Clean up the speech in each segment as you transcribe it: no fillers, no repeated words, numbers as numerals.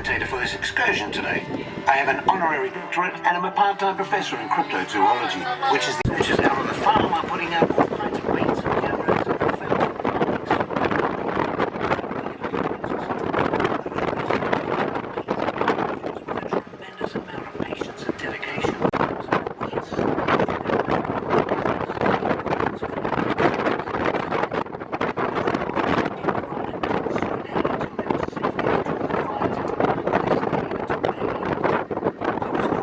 facilitator for this excursion today. I have an honorary doctorate and I'm a part-time professor in cryptozoology, which is the researchers out on the farm are putting out all kinds of baits and cameras and tremendous amount of patience and dedication.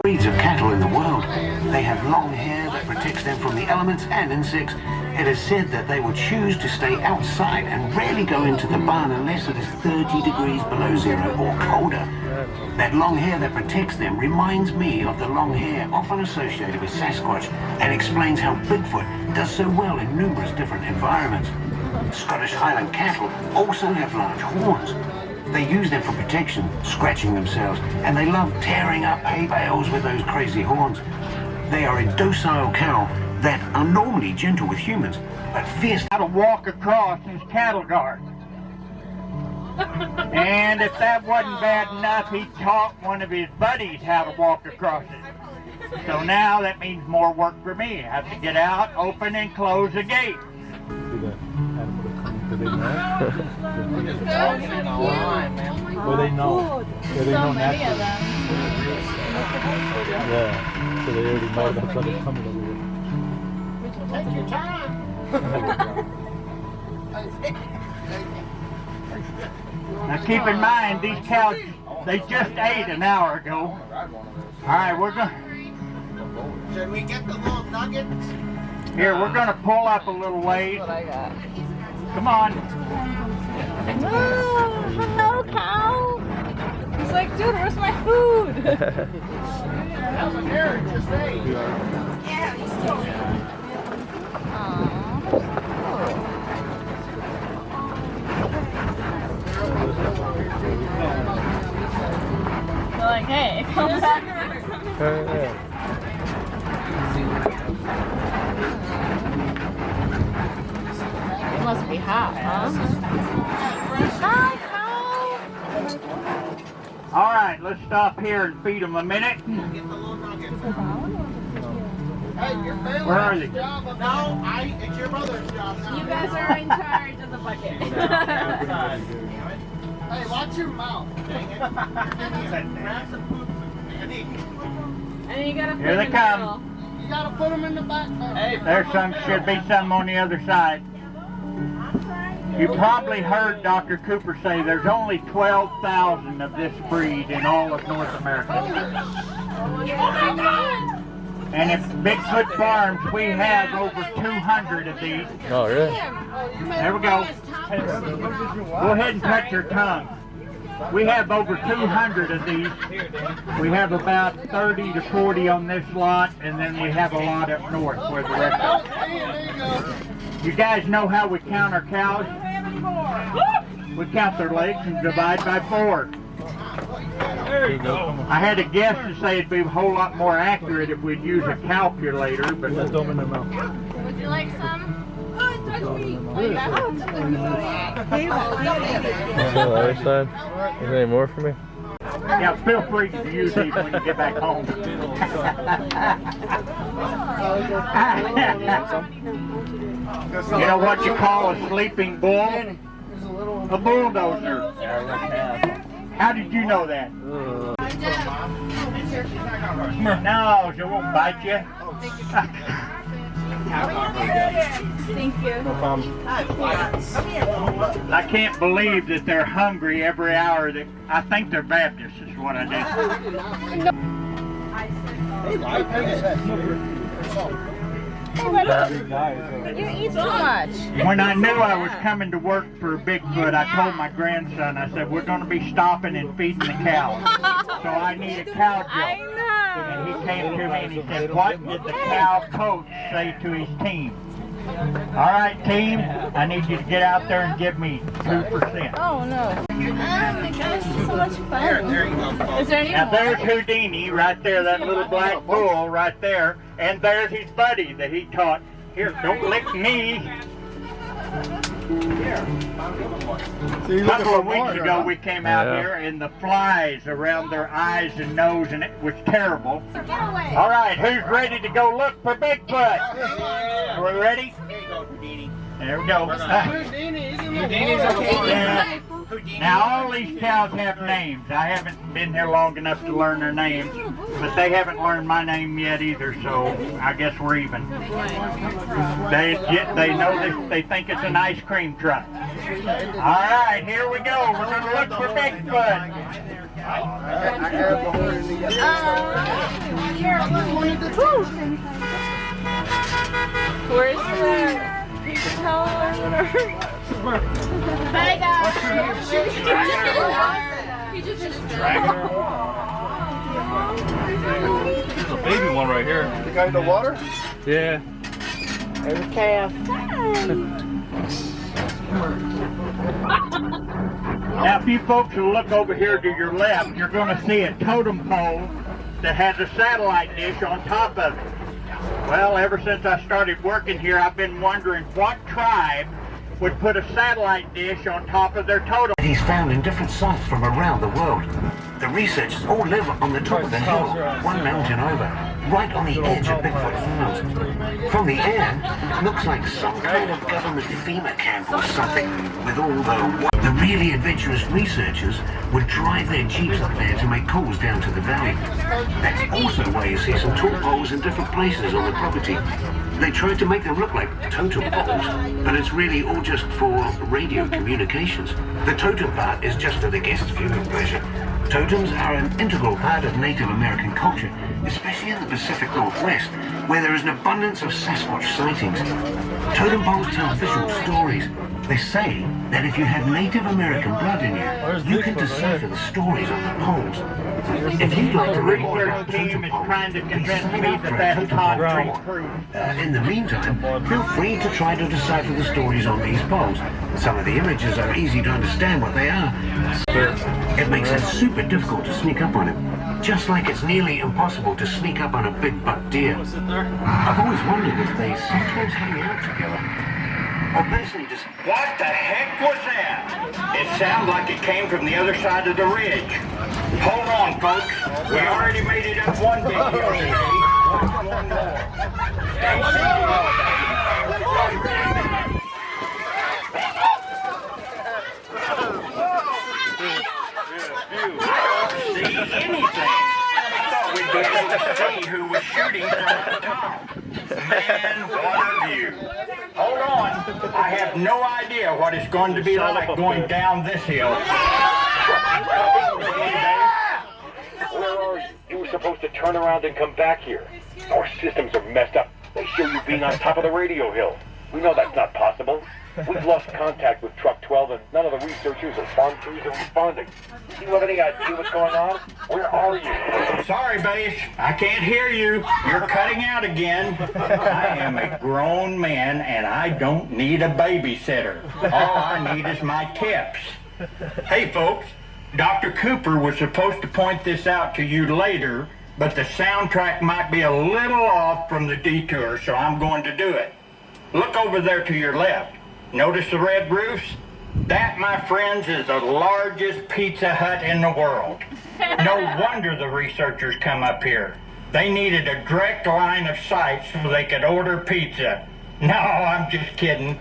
Breeds of cattle in the world. They have long hair that protects them from the elements and insects. It is said that they will choose to stay outside and rarely go into the barn unless it is 30 degrees below zero or colder. That long hair that protects them reminds me of the long hair often associated with Sasquatch and explains how Bigfoot does so well in numerous different environments. Scottish Highland cattle also have large horns. They use them for protection, scratching themselves, and they love tearing up hay bales with those crazy horns. They are a docile cow that are normally gentle with humans, but fierce. How to walk across his cattle guard. And if that wasn't bad enough, he taught one of his buddies how to walk across it. So now that means more work for me. I have to get out, open and close the gate. Do they know? Well, they know. Yeah, they know naturally. Yeah, so they already know that's why they're coming over here. Take your time. Now keep in mind, these cows, they just ate an hour ago. All right, we're going to... Should we get the little nuggets? Here, we're going to pull up a little ways. That's what I got. Come on. Oh, hello, cow. He's like, dude, where's my food? That was Eric just ate. Yeah, he's still They're like, hey, come back. It must be hot, huh? Hi, cow. All right, let's stop here and feed them a minute. Get the little nuggets. Hey, you're failing. Where are they? No, it's your mother's job now. You guys are in charge of the bucket. Hey, watch your mouth, dang it. Branson poops and And you gotta put Here they in the come. middle. you gotta put them in the back. Hey, there's some, should be some on the other side. You probably heard Dr. Cooper say there's only 12,000 of this breed in all of North America. And if Bigfoot Farms, we have over 200 of these. Oh, really? There we go. Go ahead and touch your tongue. We have over 200 of these. We have about 30 to 40 on this lot, and then we have a lot up north where the rest of. You guys know how we count our cows? We count their legs and divide by 4. There you go. I had a guess to say it'd be a whole lot more accurate if we'd use a calculator, but Let them in their mouth. Would you like some? On the other side? Is there any more for me? yeah, feel free to use these when you get back home. You know what you call a sleeping bull? A bulldozer. How did you know that? No, she won't bite you. Thank you. No problem. I can't believe that they're hungry every hour. That I think they're Baptists is what I did. You eat too much. When I knew I was coming to work for Bigfoot, I told my grandson, I said, we're going to be stopping and feeding the cows. So I need a cow I joke. know. And he came to me and he said, what did the cow coach say to his team? All right, team, I need you to get out there and give me 2%. Oh no. Oh my gosh, this is so much fun. There you go. Is there any Now more? there's Houdini right there, that little black bull right there. And there's his buddy that he taught. Here, don't lick me. A couple of weeks ago we came out here and the flies around their eyes and nose, and it was terrible. All right, who's ready to go look for Bigfoot? Are we ready? There we go. Now all these cows have names. I haven't been here long enough to learn their names, but they haven't learned my name yet either, so I guess we're even. They know this, they think it's an ice cream truck. All right, here we go. We're going to look for Bigfoot. Where's the color or whatever? Bye guys. He just There's a baby one right here. The guy in the water? Yeah. There's a calf. Now, if you folks will look over here to your left, you're going to see a totem pole that has a satellite dish on top of it. Well, ever since I started working here, I've been wondering what tribe would put a satellite dish on top of their totem. He's found in different sites from around the world. The researchers all live on the top of the hill, one mountain over, right on the edge of Bigfoot Falls. From the air, it looks like some kind of government FEMA camp or something, with all the really adventurous researchers would drive their jeeps up there to make calls down to the valley. That's also why you see some tall poles in different places on the property. They tried to make them look like totem poles, but it's really all just for radio communications. The totem part is just for the guests' viewing pleasure. Totems are an integral part of Native American culture, especially in the Pacific Northwest, where there is an abundance of Sasquatch sightings. Totem poles tell visual stories. They say that if you have Native American blood in you can decipher the stories on the poles. If you'd like to read more about totem poles, please sign up for a totem pole. In the meantime, feel free to try to decipher the stories on these poles. Some of the images are easy to understand what they are. It makes it super difficult to sneak up on him, just like it's nearly impossible to sneak up on a big buck deer. I've always wondered if they sometimes hang out together. Or personally just... What the heck was that? It sounded like it came from the other side of the ridge. Hold on, folks. We already made it up one big hill today. One more. See anything. We'd be able to see who was shooting from the top. Man, what a view. Hold on. I have no idea what it's going to be like going down this hill. Where are you? You were supposed to turn around and come back here. Our systems are messed up. They show you being on top of the radio hill. We know that's not possible. We've lost contact with Truck 12 and none of the researchers or farm crews are responding. Do you have any idea what's going on? Where are you? Sorry, Base. I can't hear you. You're cutting out again. I am a grown man and I don't need a babysitter. All I need is my tips. Hey, folks. Dr. Cooper was supposed to point this out to you later, but the soundtrack might be a little off from the detour, so I'm going to do it. Look over there to your left. Notice the red roofs? That, my friends, is the largest Pizza Hut in the world. No wonder the researchers come up here. They needed a direct line of sight so they could order pizza. No, I'm just kidding.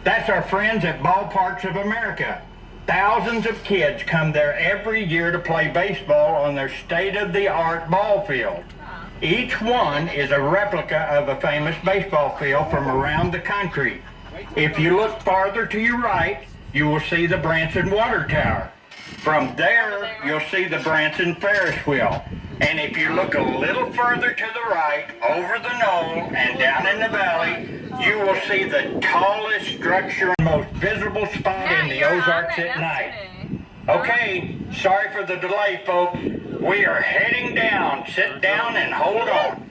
That's our friends at Ballparks of America. Thousands of kids come there every year to play baseball on their state-of-the-art ball field. Each one is a replica of a famous baseball field from around the country. If you look farther to your right, you will see the Branson Water Tower. From there, you'll see the Branson Ferris wheel. And if you look a little further to the right, over the knoll and down in the valley, you will see the tallest structure and most visible spot in the Ozarks at night. Okay, sorry for the delay, folks. We are heading down. Sit down and hold on.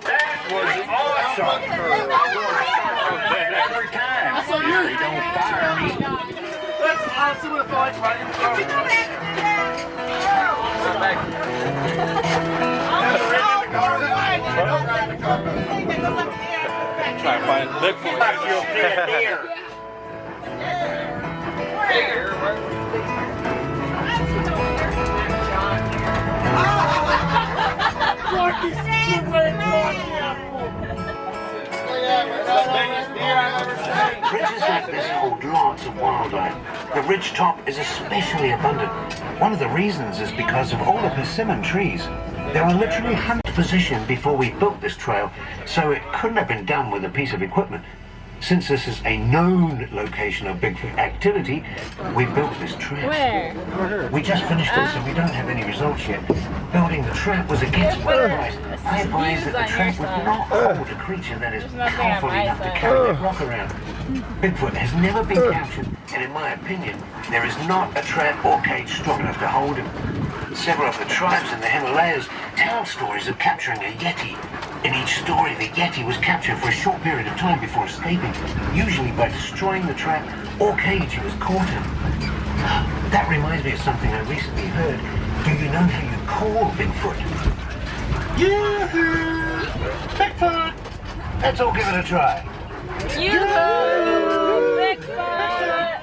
That was awesome. Every time. so you're... Don't fire me. That's awesome with like right in front of Try and find Bigfoot. You'll see a deer. Ridges like this hold lots of wildlife. The ridge top is especially abundant. One of the reasons is because of all the persimmon trees. They were literally hunt positioned before we built this trail, so it couldn't have been done with a piece of equipment. Since this is a known location of Bigfoot activity, we built this trap. Where? We just finished it, so we don't have any results yet. Building the trap was against my advice. I advised that the trap would not hold a creature that is powerful enough to carry that rock around. Bigfoot has never been captured, and in my opinion, there is not a trap or cage strong enough to hold him. Several of the tribes in the Himalayas tell stories of capturing a yeti. In each story, the yeti was captured for a short period of time before escaping, usually by destroying the trap or cage he was caught in. That reminds me of something I recently heard. Do you know how you call Bigfoot? Yoo-hoo! Bigfoot! Let's all give it a try. Yoo-hoo! Bigfoot!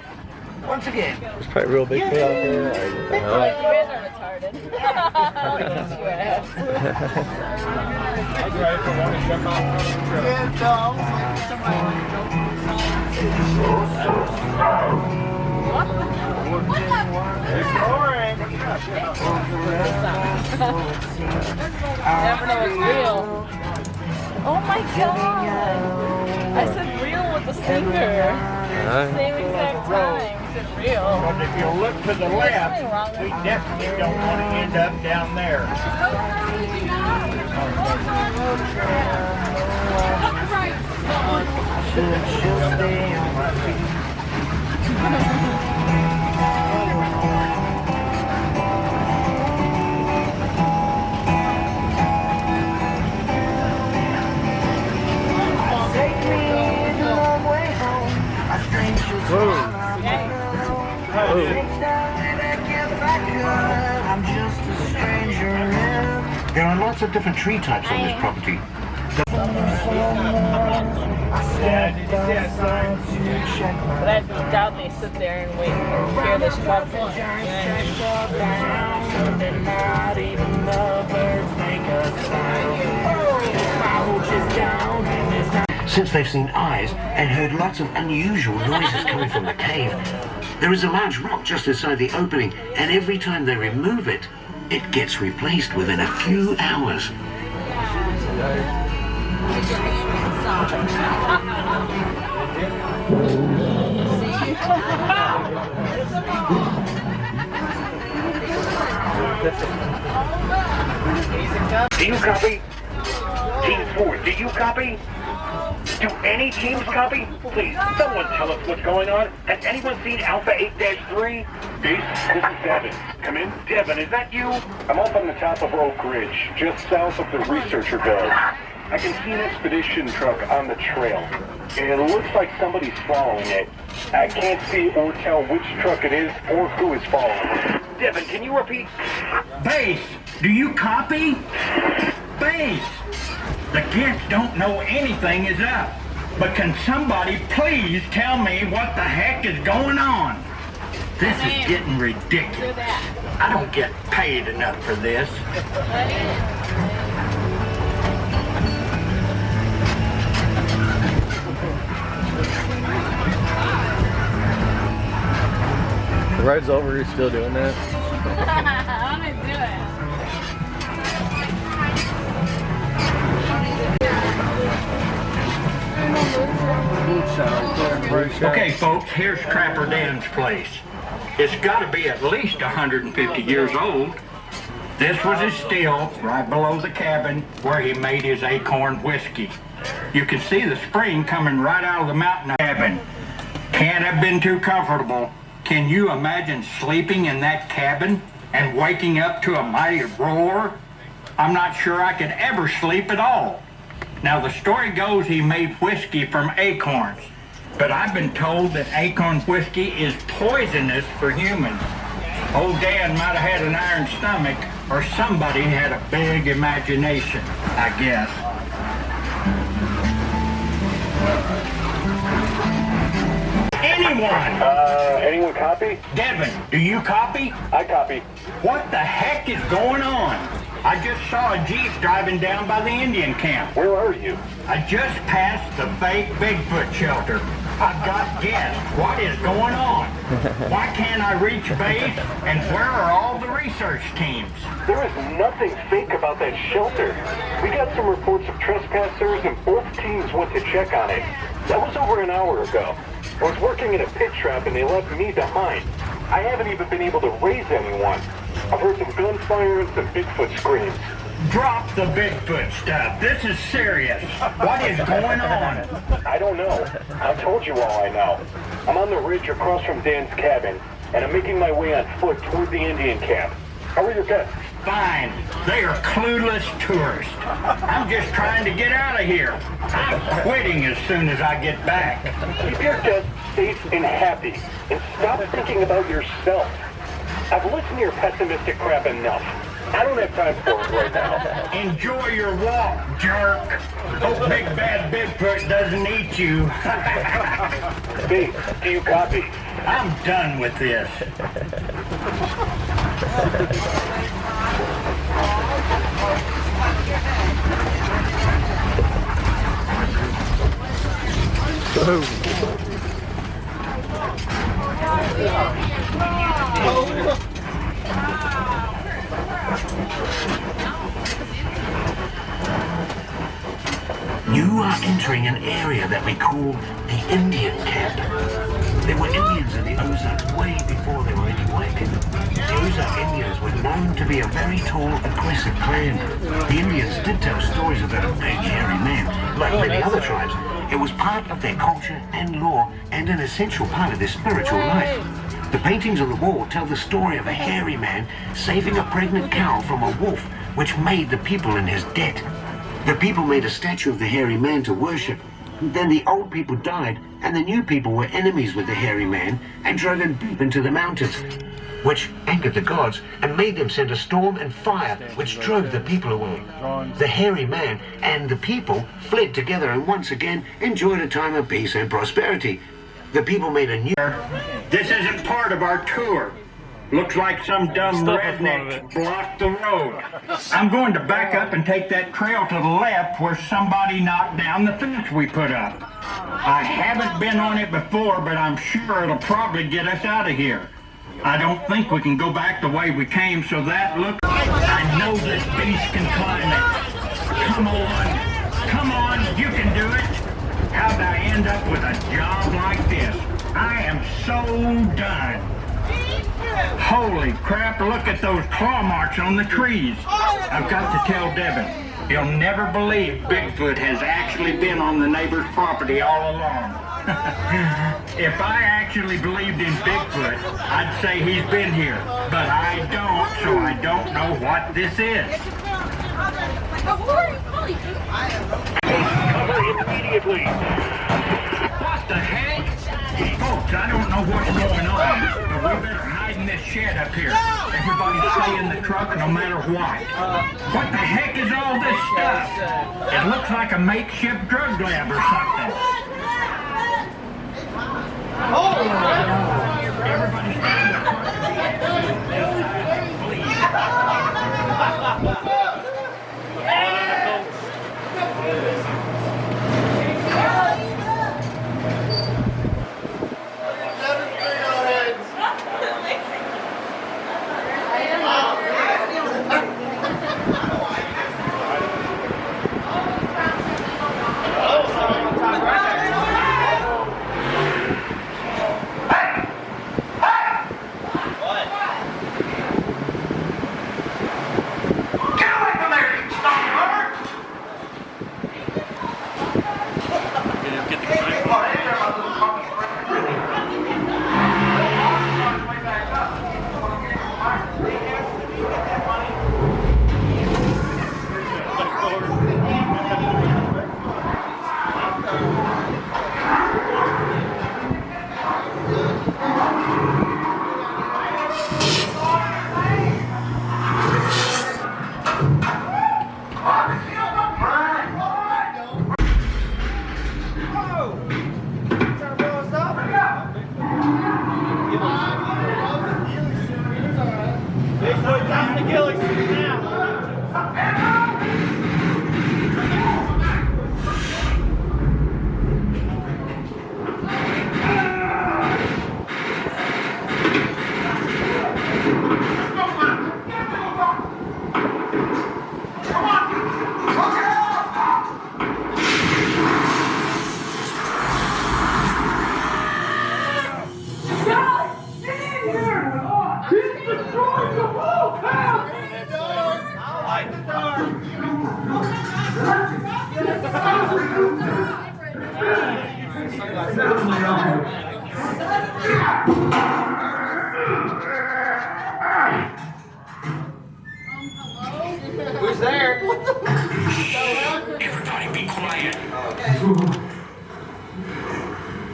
Once again. There's probably real Bigfoot out there. I don't Like, know. you guys are retarded. Look at you Never know it's real. Oh my god! I said real with the singer. Same exact time. I said real. But if you look to the left, we definitely don't want to end up down there. There are lots of different tree types on this property. But I doubt they sit there and wait and hear this truck. Since they've seen eyes and heard lots of unusual noises coming from the cave, there is a large rock just inside the opening, and every time they remove it, it gets replaced within a few hours. Do you copy? Team 4, do you copy? Do any teams copy? Please, someone tell us what's going on. Has anyone seen Alpha 8-3? This is Devin. Come in. Devin, is that you? I'm up on the top of Oak Ridge, just south of the researcher village. I can see an expedition truck on the trail. It looks like somebody's following it. I can't see or tell which truck it is or who is following it. Devin, can you repeat? Base, do you copy? Base, the kids don't know anything is up. But can somebody please tell me what the heck is going on? This is getting ridiculous. I don't get paid enough for this. The ride's over, you're still doing that? I'm gonna do it. Okay, folks, here's Trapper Dan's place. It's got to be at least 150 years old. This was his still right below the cabin where he made his acorn whiskey. You can see the spring coming right out of the mountain cabin. Can't have been too comfortable. Can you imagine sleeping in that cabin and waking up to a mighty roar? I'm not sure I could ever sleep at all. Now the story goes he made whiskey from acorns. but I've been told that acorn whiskey is poisonous for humans. Old Dan might have had an iron stomach, or somebody had a big imagination, I guess. Anyone? Anyone copy? Devin, do you copy? I copy. What the heck is going on? I just saw a Jeep driving down by the Indian camp. Where are you? I just passed the fake Bigfoot shelter. I've got guests. What is going on? Why can't I reach base? And where are all the research teams? There is nothing fake about that shelter. We got some reports of trespassers and both teams went to check on it. That was over an hour ago. I was working in a pit trap and they left me behind. I haven't even been able to raise anyone. I've heard some gunfire and some Bigfoot screams. Drop the Bigfoot stuff. This is serious. What is going on? I don't know. I've told you all I know. I'm on the ridge across from Dan's cabin, and I'm making my way on foot toward the Indian camp. How are your guests? Fine. They are clueless tourists. I'm just trying to get out of here. I'm quitting as soon as I get back. Keep your guests safe and happy, and stop thinking about yourself. I've listened to your pessimistic crap enough. I don't have time for it right now. Enjoy your walk, jerk. Hope Big Bad Bigfoot doesn't eat you. Big, do you copy? I'm done with this. You are entering an area that we call the Indian camp. There were Indians in the Ozarks way before there were any white people. The Ozark Indians were known to be a very tall, aggressive clan. The Indians did tell stories about a big, hairy man. Like many other tribes, it was part of their culture and law and an essential part of their spiritual life. The paintings on the wall tell the story of a hairy man saving a pregnant cow from a wolf, which made the people in his debt. The people made a statue of the hairy man to worship. Then the old people died, and the new people were enemies with the hairy man and drove him deep into the mountains, which angered the gods and made them send a storm and fire, which drove the people away. The hairy man and the people fled together and once again enjoyed a time of peace and prosperity. The people made a new... This isn't part of our tour. Looks like some dumb rednecks blocked the road. I'm going to back up and take that trail to the left where somebody knocked down the fence we put up. I haven't been on it before, but I'm sure it'll probably get us out of here. I don't think we can go back the way we came, so that looks... I know this beast can climb it. Come on. Come on, you can do it. How'd I end up with a job like this? I am so done. Holy crap, look at those claw marks on the trees. I've got to tell Devin. He'll never believe Bigfoot has actually been on the neighbor's property all along. If I actually believed in Bigfoot, I'd say he's been here. But I don't, so I don't know what this is. Cover immediately. What the heck? Folks, I don't know what's going on, but we better hide in this shed up here. Everybody stay in the truck no matter what. What the heck is all this stuff? It looks like a makeshift drug lab or something. Everybody stay in the truck. Who's there? Everybody be quiet.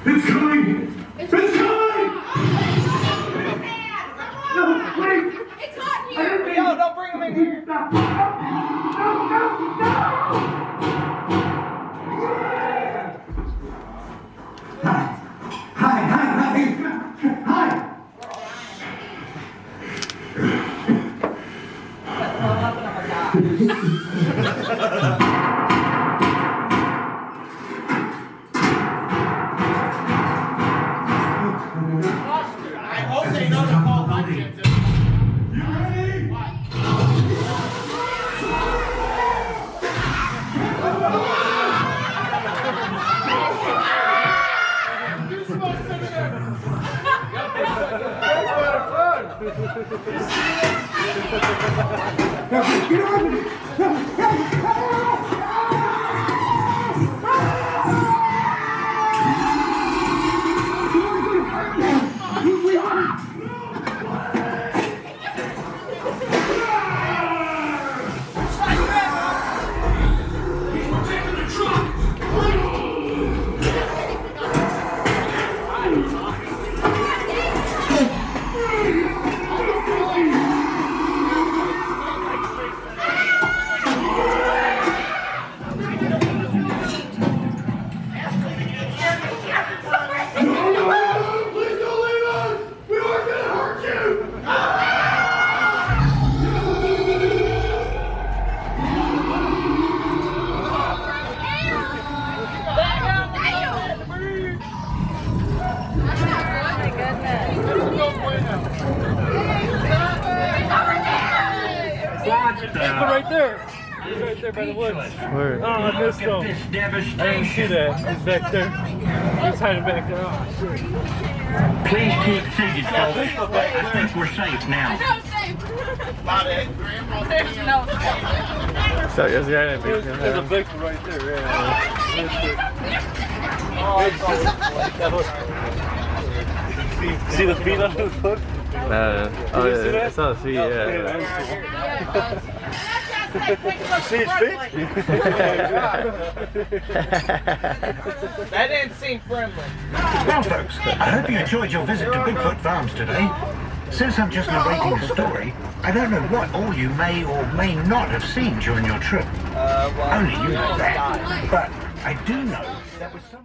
It's coming! It's coming! No, wait! It's hot here! Yo, don't bring him in here! No! Hi! I hope they know to call Hutchins. You ready? Right there. He's right there by the woods. Where? Oh, I missed him. I didn't see that. He's back there. He's hiding back there. Oh, shit. Please keep seated, folks. I think we're safe now. There's no safe. So, there's a Bigfoot right there. Yeah. See the feet on his foot? No. Oh, yeah. I saw the feet, yeah. See his feet? That didn't seem friendly. Well, folks, I hope you enjoyed your visit to Bigfoot Farms today. Since I'm just narrating the story, I don't know what all you may or may not have seen during your trip. Only you know that. But I do know there was some...